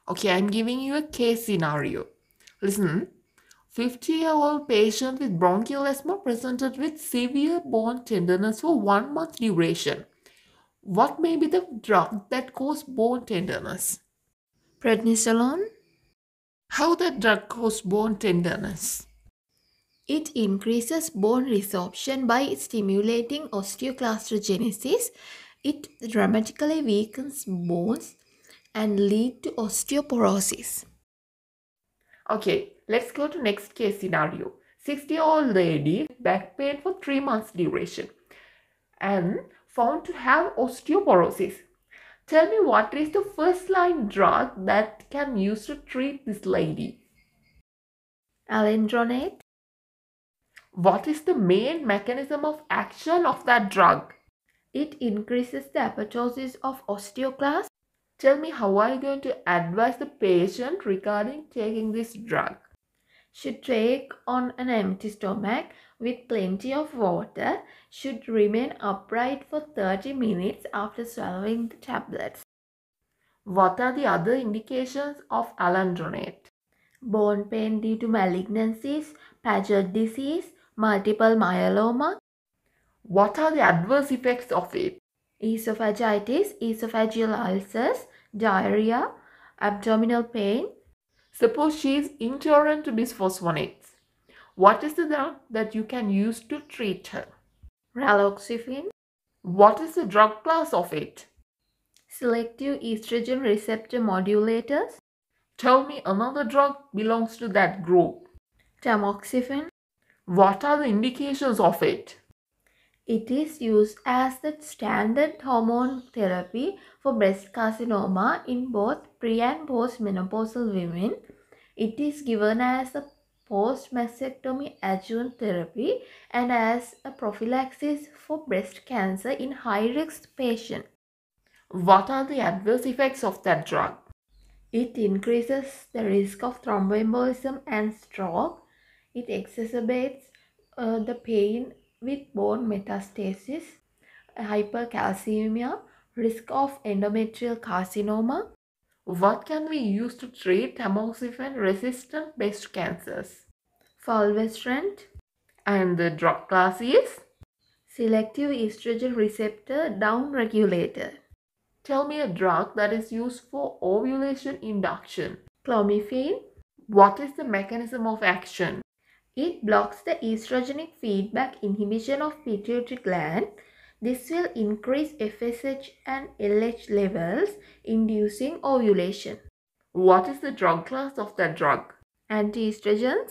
Okay, I'm giving you a case scenario. Listen, 50-year-old patient with bronchial asthma presented with severe bone tenderness for 1 month duration. What may be the drug that causes bone tenderness? Prednisolone. How that drug causes bone tenderness? It increases bone resorption by stimulating osteoclastogenesis. It dramatically weakens bones and lead to osteoporosis. Okay, let's go to next case scenario. 60-year-old lady with back pain for 3 months duration and found to have osteoporosis. Tell me, what is the first line drug that can use to treat this lady? Alendronate. What is the main mechanism of action of that drug? It increases the apoptosis of osteoclast. Tell me, how are you going to advise the patient regarding taking this drug? Should take on an empty stomach with plenty of water. Should remain upright for 30 minutes after swallowing the tablets. What are the other indications of alendronate? Bone pain due to malignancies, Paget disease, multiple myeloma, What are the adverse effects of it? esophagitis, esophageal ulcers, diarrhea, abdominal pain, Suppose she is intolerant to bisphosphonates. What is the drug that you can use to treat her? raloxifene, What is the drug class of it? selective estrogen receptor modulators, Tell me another drug belongs to that group. tamoxifen. What are the indications of it? It is used as the standard hormone therapy for breast carcinoma in both pre and post-menopausal women. It is given as a post-mastectomy adjuvant therapy and as a prophylaxis for breast cancer in high-risk patients. What are the adverse effects of that drug? It increases the risk of thromboembolism and stroke. It exacerbates the pain with bone metastasis, hypercalcemia, risk of endometrial carcinoma. What can we use to treat tamoxifen resistant breast cancers? Fulvestrant, And the drug class is? selective estrogen receptor downregulator. Tell me a drug that is used for ovulation induction. Clomiphene. What is the mechanism of action? It blocks the estrogenic feedback inhibition of pituitary gland. This will increase FSH and LH levels, inducing ovulation. What is the drug class of that drug? Antiestrogens.